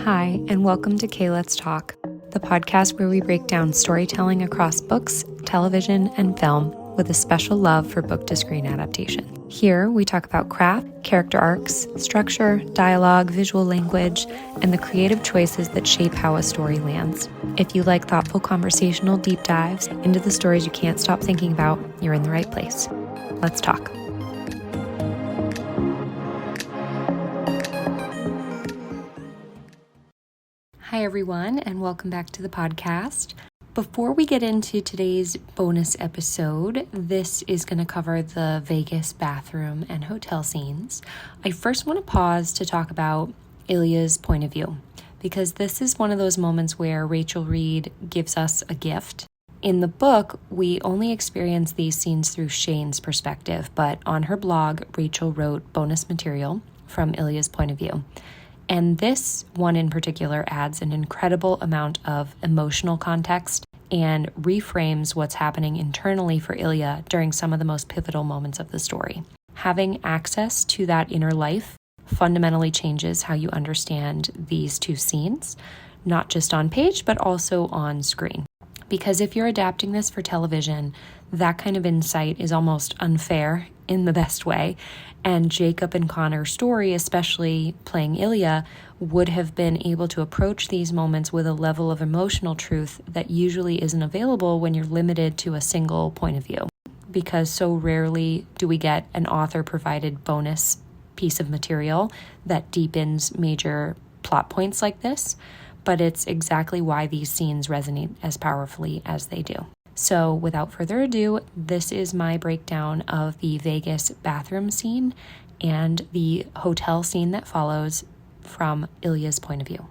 Hi, and welcome to Kay Let's Talk, the podcast where we break down storytelling across books, television, and film with a special love for book-to-screen adaptation. Here, we talk about craft, character arcs, structure, dialogue, visual language, and the creative choices that shape how a story lands. If you like thoughtful conversational deep dives into the stories you can't stop thinking about, you're in the right place. Let's talk. Hi, everyone, and welcome back to the podcast. Before we get into today's bonus episode, this is going to cover the Vegas bathroom and hotel scenes. I first want to pause to talk about Ilya's point of view, because this is one of those moments where Rachel Reid gives us a gift. In the book, we only experience these scenes through Shane's perspective, but on her blog, Rachel wrote bonus material from Ilya's point of view. And this one in particular adds an incredible amount of emotional context and reframes what's happening internally for Ilya during some of the most pivotal moments of the story. Having access to that inner life fundamentally changes how you understand these two scenes, not just on page, but also on screen. Because if you're adapting this for television, that kind of insight is almost unfair in the best way. And Jacob and Connor's story, especially playing Ilya, would have been able to approach these moments with a level of emotional truth that usually isn't available when you're limited to a single point of view. Because so rarely do we get an author-provided bonus piece of material that deepens major plot points like this. But it's exactly why these scenes resonate as powerfully as they do. So without further ado, this is my breakdown of the Vegas bathroom scene and the hotel scene that follows from Ilya's point of view.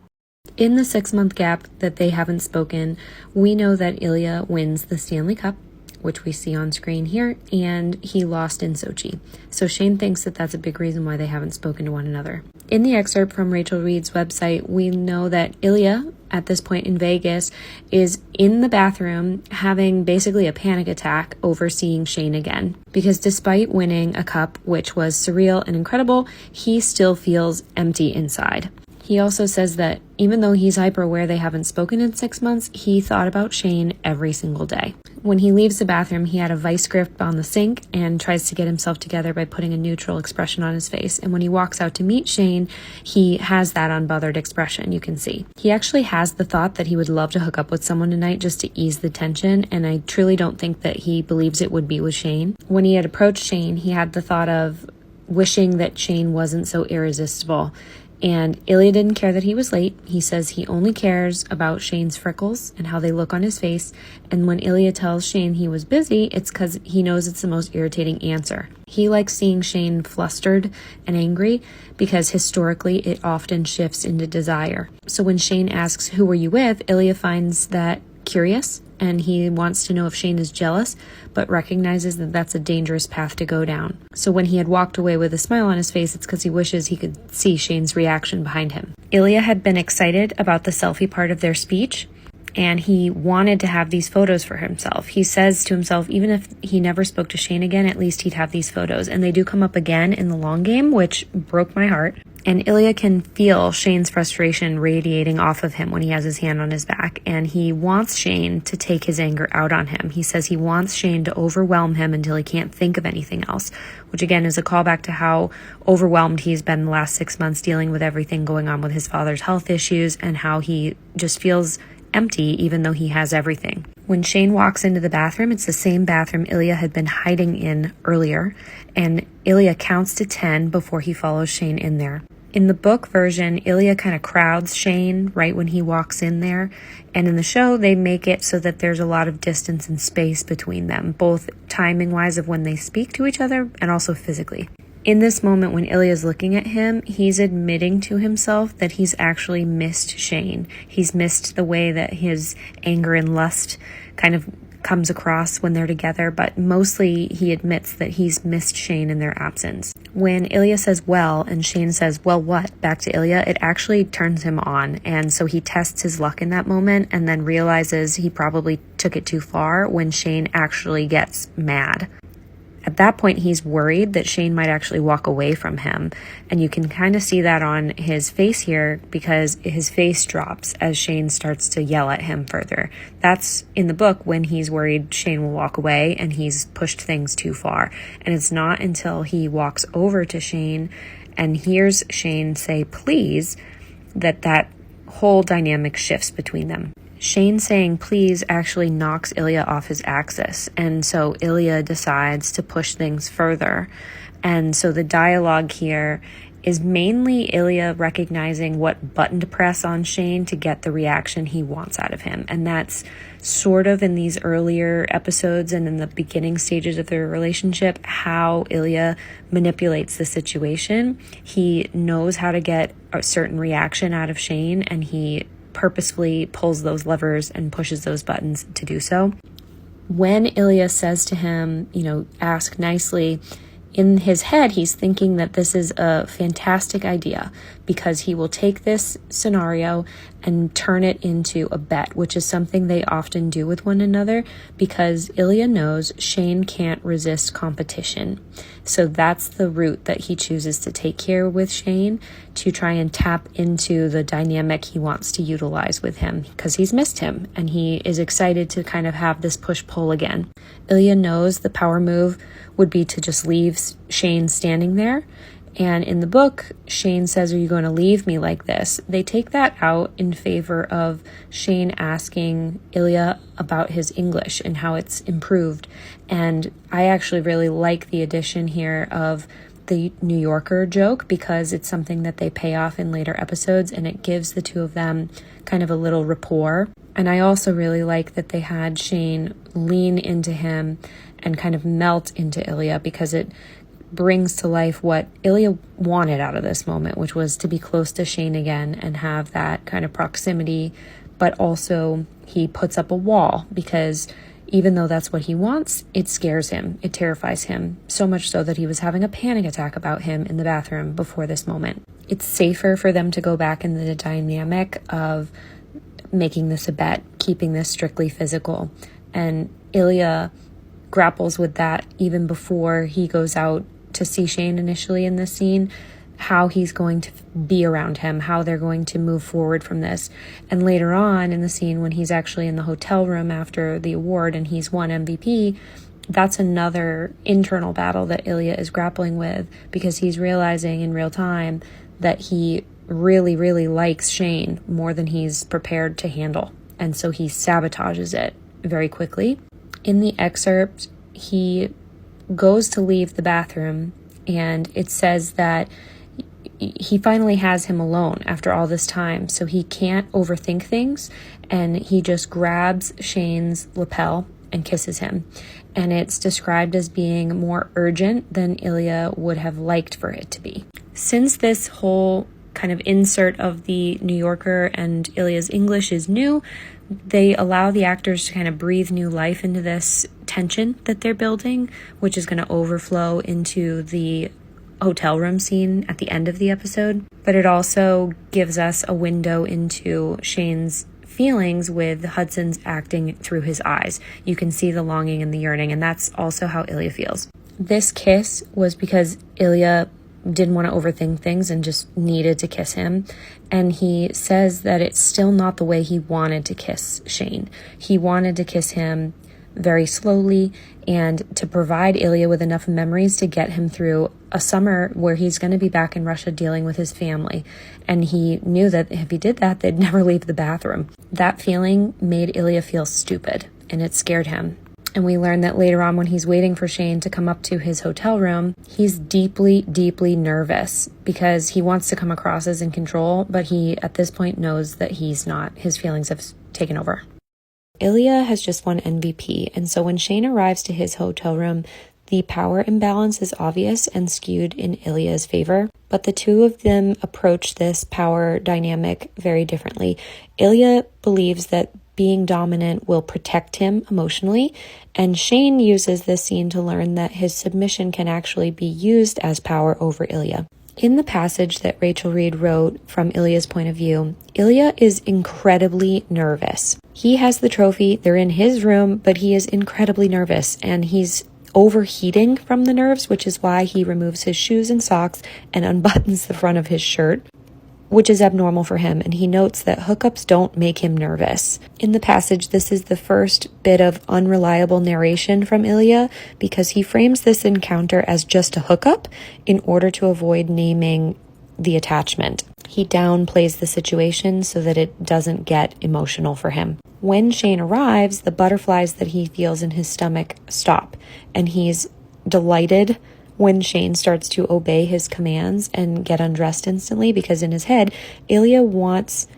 In the 6-month gap that they haven't spoken, we know that Ilya wins the Stanley Cup, which we see on screen here, and he lost in Sochi. So Shane thinks that that's a big reason why they haven't spoken to one another. In the excerpt from Rachel Reid's website, we know that Ilya, at this point in Vegas, is in the bathroom having basically a panic attack over seeing Shane again. Because despite winning a cup, which was surreal and incredible, he still feels empty inside. He also says that even though he's hyper aware they haven't spoken in 6 months, he thought about Shane every single day. When he leaves the bathroom, he had a vice grip on the sink and tries to get himself together by putting a neutral expression on his face. And when he walks out to meet Shane, he has that unbothered expression, you can see. He actually has the thought that he would love to hook up with someone tonight just to ease the tension, and I truly don't think that he believes it would be with Shane. When he had approached Shane, he had the thought of wishing that Shane wasn't so irresistible. And Ilya didn't care that he was late. He says he only cares about Shane's freckles and how they look on his face. And when Ilya tells Shane he was busy, it's because he knows it's the most irritating answer. He likes seeing Shane flustered and angry because historically it often shifts into desire. So when Shane asks, "Who were you with?" Ilya finds that curious, and he wants to know if Shane is jealous, but recognizes that that's a dangerous path to go down. So when he had walked away with a smile on his face, it's because he wishes he could see Shane's reaction behind him. Ilya had been excited about the selfie part of their speech, and he wanted to have these photos for himself. He says to himself, even if he never spoke to Shane again, at least he'd have these photos. And they do come up again in the long game, which broke my heart. And Ilya can feel Shane's frustration radiating off of him when he has his hand on his back. And he wants Shane to take his anger out on him. He says he wants Shane to overwhelm him until he can't think of anything else, which again is a callback to how overwhelmed he's been the last 6 months dealing with everything going on with his father's health issues and how he just feels empty even though he has everything. When Shane walks into the bathroom, it's the same bathroom Ilya had been hiding in earlier, and Ilya counts to 10 before he follows Shane in there. In the book version, Ilya kind of crowds Shane right when he walks in there, and in the show, they make it so that there's a lot of distance and space between them, both timing-wise of when they speak to each other and also physically. In this moment, when Ilya's looking at him, he's admitting to himself that he's actually missed Shane. He's missed the way that his anger and lust kind of comes across when they're together, but mostly he admits that he's missed Shane in their absence. When Ilya says, "well," and Shane says, "well, what?" back to Ilya, it actually turns him on. And so he tests his luck in that moment and then realizes he probably took it too far when Shane actually gets mad. At that point, he's worried that Shane might actually walk away from him. And you can kind of see that on his face here because his face drops as Shane starts to yell at him further. That's in the book when he's worried Shane will walk away and he's pushed things too far. And it's not until he walks over to Shane and hears Shane say, please, that whole dynamic shifts between them. Shane saying please actually knocks Ilya off his axis, and so Ilya decides to push things further. And so the dialogue here is mainly Ilya recognizing what button to press on Shane to get the reaction he wants out of him. And that's sort of in these earlier episodes and in the beginning stages of their relationship, how Ilya manipulates the situation. He knows how to get a certain reaction out of Shane, and he purposefully pulls those levers and pushes those buttons to do so. When Ilya says to him, ask nicely, in his head, he's thinking that this is a fantastic idea because he will take this scenario and turn it into a bet, which is something they often do with one another because Ilya knows Shane can't resist competition. So that's the route that he chooses to take here with Shane to try and tap into the dynamic he wants to utilize with him because he's missed him and he is excited to kind of have this push-pull again. Ilya knows the power move would be to just leave Shane standing there. And in the book, Shane says, are you going to leave me like this? They take that out in favor of Shane asking Ilya about his English and how it's improved. And I actually really like the addition here of the New Yorker joke because it's something that they pay off in later episodes and it gives the two of them kind of a little rapport. And I also really like that they had Shane lean into him and kind of melt into Ilya because it brings to life what Ilya wanted out of this moment, which was to be close to Shane again and have that kind of proximity. But also he puts up a wall because even though that's what he wants, it scares him. It terrifies him, so much so that he was having a panic attack about him in the bathroom before this moment. It's safer for them to go back in the dynamic of making this a bet, keeping this strictly physical. And Ilya grapples with that even before he goes out to see Shane initially in this scene, how he's going to be around him, how they're going to move forward from this. And later on in the scene when he's actually in the hotel room after the award and he's won MVP, that's another internal battle that Ilya is grappling with because he's realizing in real time that he really, really likes Shane more than he's prepared to handle. And so he sabotages it very quickly. In the excerpt, he goes to leave the bathroom and it says that he finally has him alone after all this time, so he can't overthink things, and he just grabs Shane's lapel and kisses him. And it's described as being more urgent than Ilya would have liked for it to be. Since this whole kind of insert of the New Yorker and Ilya's English is new, they allow the actors to kind of breathe new life into this tension that they're building, which is going to overflow into the hotel room scene at the end of the episode. But it also gives us a window into Shane's feelings with Hudson's acting through his eyes. You can see the longing and the yearning, and that's also how Ilya feels. This kiss was because Ilya didn't want to overthink things and just needed to kiss him. And he says that it's still not the way he wanted to kiss Shane. He wanted to kiss him very slowly and to provide Ilya with enough memories to get him through a summer where he's going to be back in Russia dealing with his family. And he knew that if he did that, they'd never leave the bathroom. That feeling made Ilya feel stupid, and it scared him. And we learn that later on when he's waiting for Shane to come up to his hotel room, he's deeply, deeply nervous because he wants to come across as in control, but he at this point knows that he's not. His feelings have taken over. Ilya has just won MVP, and so when Shane arrives to his hotel room, the power imbalance is obvious and skewed in Ilya's favor, but the two of them approach this power dynamic very differently. Ilya believes that being dominant will protect him emotionally, and Shane uses this scene to learn that his submission can actually be used as power over Ilya. In the passage that Rachel Reid wrote from Ilya's point of view, Ilya is incredibly nervous. He has the trophy, they're in his room, but he is incredibly nervous, and he's overheating from the nerves, which is why he removes his shoes and socks and unbuttons the front of his shirt, which is abnormal for him, and he notes that hookups don't make him nervous. In the passage, this is the first bit of unreliable narration from Ilya because he frames this encounter as just a hookup in order to avoid naming the attachment. He downplays the situation so that it doesn't get emotional for him. When Shane arrives, the butterflies that he feels in his stomach stop, and he's delighted when Shane starts to obey his commands and get undressed instantly, because in his head, Ilya wants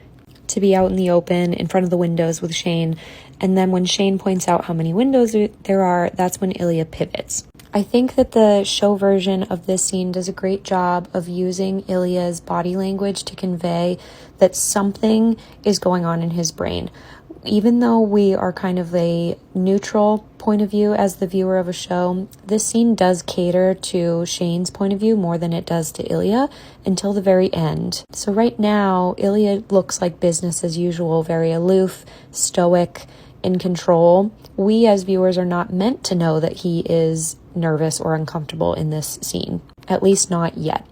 to be out in the open in front of the windows with Shane. And then when Shane points out how many windows there are, that's when Ilya pivots. I think that the show version of this scene does a great job of using Ilya's body language to convey that something is going on in his brain. Even though we are kind of a neutral point of view as the viewer of a show, this scene does cater to Shane's point of view more than it does to Ilya until the very end. So right now, Ilya looks like business as usual, very aloof, stoic, in control. We as viewers are not meant to know that he is nervous or uncomfortable in this scene, at least not yet.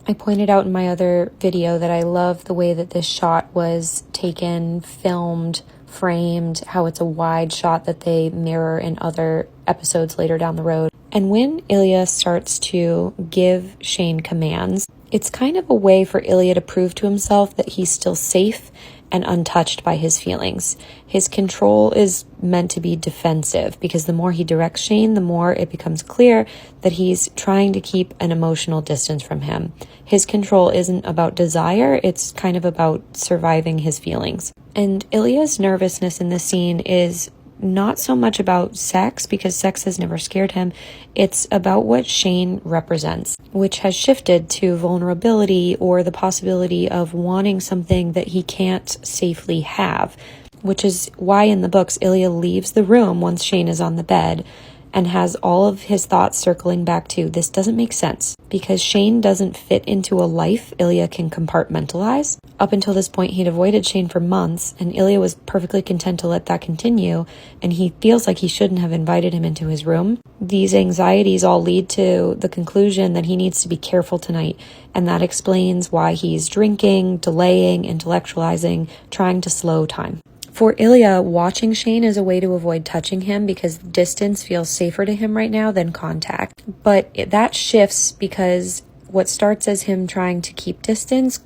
I pointed out in my other video that I love the way that this shot was taken, filmed, framed, how it's a wide shot that they mirror in other episodes later down the road. And when Ilya starts to give Shane commands, it's kind of a way for Ilya to prove to himself that he's still safe and untouched by his feelings. His control is meant to be defensive because the more he directs Shane, the more it becomes clear that he's trying to keep an emotional distance from him. His control isn't about desire, it's kind of about surviving his feelings. And Ilya's nervousness in this scene is not so much about sex, because sex has never scared him. It's about what Shane represents, which has shifted to vulnerability or the possibility of wanting something that he can't safely have, which is why in the books Ilya leaves the room once Shane is on the bed and has all of his thoughts circling back to, this doesn't make sense, because Shane doesn't fit into a life Ilya can compartmentalize. Up until this point, he'd avoided Shane for months, and Ilya was perfectly content to let that continue, and he feels like he shouldn't have invited him into his room. These anxieties all lead to the conclusion that he needs to be careful tonight, and that explains why he's drinking, delaying, intellectualizing, trying to slow time. For Ilya, watching Shane is a way to avoid touching him because distance feels safer to him right now than contact. But that shifts because what starts as him trying to keep distance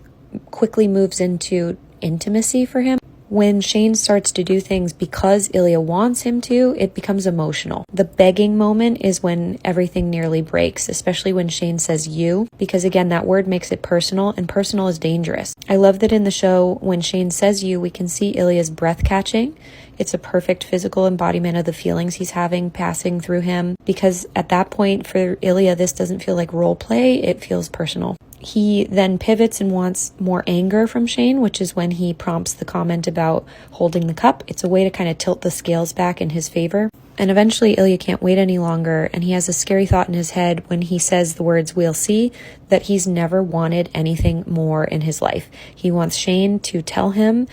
quickly moves into intimacy for him. When Shane starts to do things because Ilya wants him to, it becomes emotional. The begging moment is when everything nearly breaks, especially when Shane says you, because again, that word makes it personal, and personal is dangerous. I love that in the show, when Shane says you, we can see Ilya's breath catching. It's a perfect physical embodiment of the feelings he's having passing through him, because at that point for Ilya, this doesn't feel like role play, it feels personal. He then pivots and wants more anger from Shane, which is when he prompts the comment about holding the cup. It's a way to kind of tilt the scales back in his favor. And eventually Ilya can't wait any longer, and he has a scary thought in his head when he says the words "we'll see," that he's never wanted anything more in his life. He wants Shane to tell him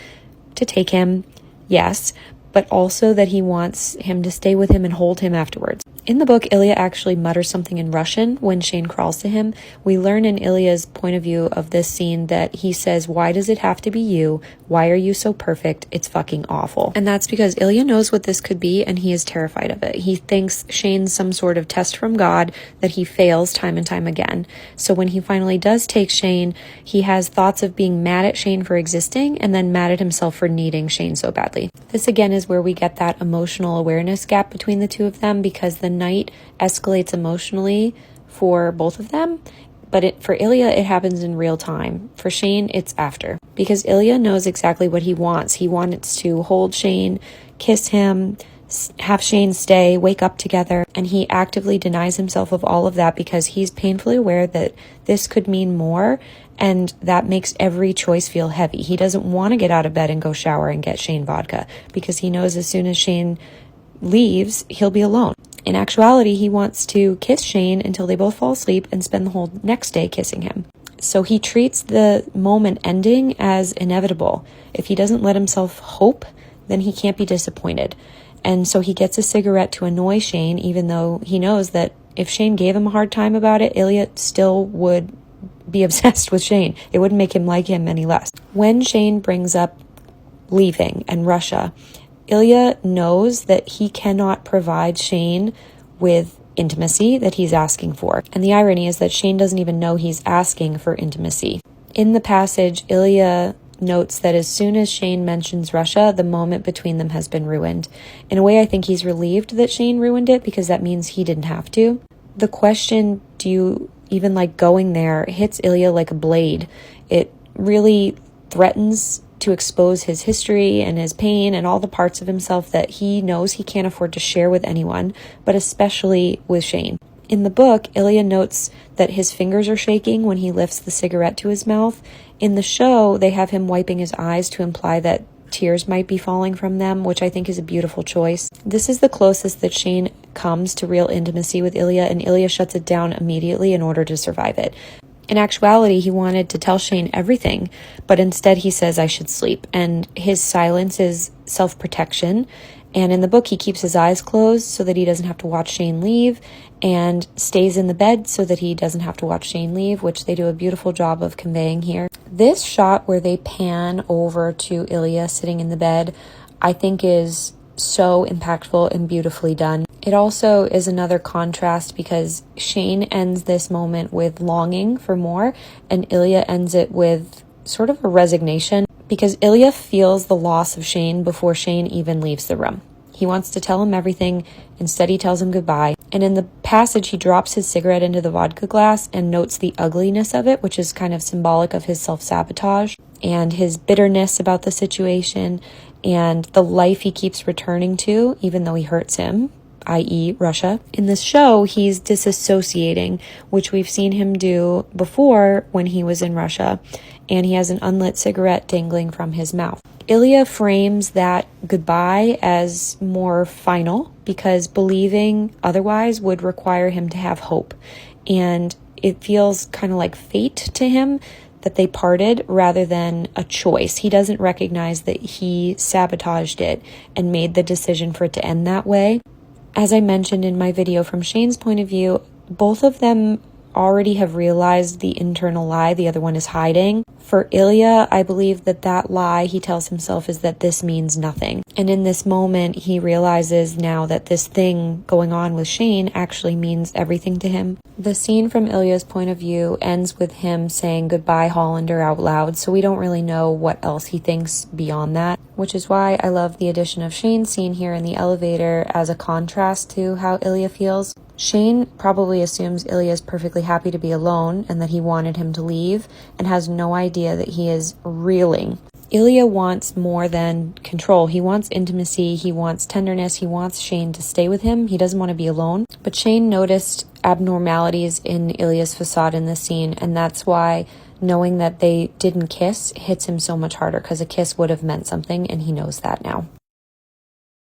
to take him, yes, but also that he wants him to stay with him and hold him afterwards. In the book, Ilya actually mutters something in Russian when Shane crawls to him. We learn in Ilya's point of view of this scene that he says, "Why does it have to be you? Why are you so perfect? It's fucking awful." And that's because Ilya knows what this could be, and he is terrified of it. He thinks Shane's some sort of test from God that he fails time and time again. So when he finally does take Shane, he has thoughts of being mad at Shane for existing and then mad at himself for needing Shane so badly. This again is where we get that emotional awareness gap between the two of them, because the night escalates emotionally for both of them, but for Ilya it happens in real time. For Shane, it's after, because Ilya knows exactly what he wants. He wants to hold Shane, kiss him, have Shane stay, wake up together, and he actively denies himself of all of that because he's painfully aware that this could mean more, and that makes every choice feel heavy. He doesn't want to get out of bed and go shower and get Shane vodka because he knows as soon as Shane leaves, he'll be alone. In actuality, he wants to kiss Shane until they both fall asleep and spend the whole next day kissing him. So he treats the moment ending as inevitable. If he doesn't let himself hope, then he can't be disappointed. And so he gets a cigarette to annoy Shane, even though he knows that if Shane gave him a hard time about it, Ilya still would be obsessed with Shane. It wouldn't make him like him any less. When Shane brings up leaving and Russia, Ilya knows that he cannot provide Shane with intimacy that he's asking for. And the irony is that Shane doesn't even know he's asking for intimacy. In the passage, Ilya notes that as soon as Shane mentions Russia, the moment between them has been ruined. In a way, I think he's relieved that Shane ruined it because that means he didn't have to. The question, do you even like going there, hits Ilya like a blade. It really threatens to expose his history and his pain and all the parts of himself that he knows he can't afford to share with anyone, but especially with Shane. In the book, Ilya notes that his fingers are shaking when he lifts the cigarette to his mouth. In the show, they have him wiping his eyes to imply that tears might be falling from them, which I think is a beautiful choice. This is the closest that Shane comes to real intimacy with Ilya, and Ilya shuts it down immediately in order to survive it. In actuality, he wanted to tell Shane everything, but instead he says, I should sleep. And his silence is self-protection. And in the book, he keeps his eyes closed so that he doesn't have to watch Shane leave, and stays in the bed so that he doesn't have to watch Shane leave, which they do a beautiful job of conveying here. This shot where they pan over to Ilya sitting in the bed, I think is so impactful and beautifully done. It also is another contrast because Shane ends this moment with longing for more, and Ilya ends it with sort of a resignation, because Ilya feels the loss of Shane before Shane even leaves the room. He wants to tell him everything. Instead, he tells him goodbye. And in the passage, he drops his cigarette into the vodka glass and notes the ugliness of it, which is kind of symbolic of his self-sabotage and his bitterness about the situation and the life he keeps returning to, even though he hurts him, i.e. Russia. In this show, he's disassociating, which we've seen him do before when he was in Russia, and he has an unlit cigarette dangling from his mouth. Ilya frames that goodbye as more final because believing otherwise would require him to have hope. And it feels kind of like fate to him that they parted rather than a choice. He doesn't recognize that he sabotaged it and made the decision for it to end that way. As I mentioned in my video, from Shane's point of view, both of them already have realized the internal lie the other one is hiding. For Ilya, I believe that lie he tells himself is that this means nothing. And in this moment, he realizes now that this thing going on with Shane actually means everything to him. The scene from Ilya's point of view ends with him saying goodbye Hollander out loud, so we don't really know what else he thinks beyond that, which is why I love the addition of Shane's scene here in the elevator as a contrast to how Ilya feels. Shane probably assumes Ilya is perfectly happy to be alone and that he wanted him to leave and has no idea that he is reeling. Ilya wants more than control. He wants intimacy. He wants tenderness. He wants Shane to stay with him. He doesn't want to be alone. But Shane noticed abnormalities in Ilya's facade in this scene, and that's why knowing that they didn't kiss hits him so much harder, because a kiss would have meant something, and he knows that now.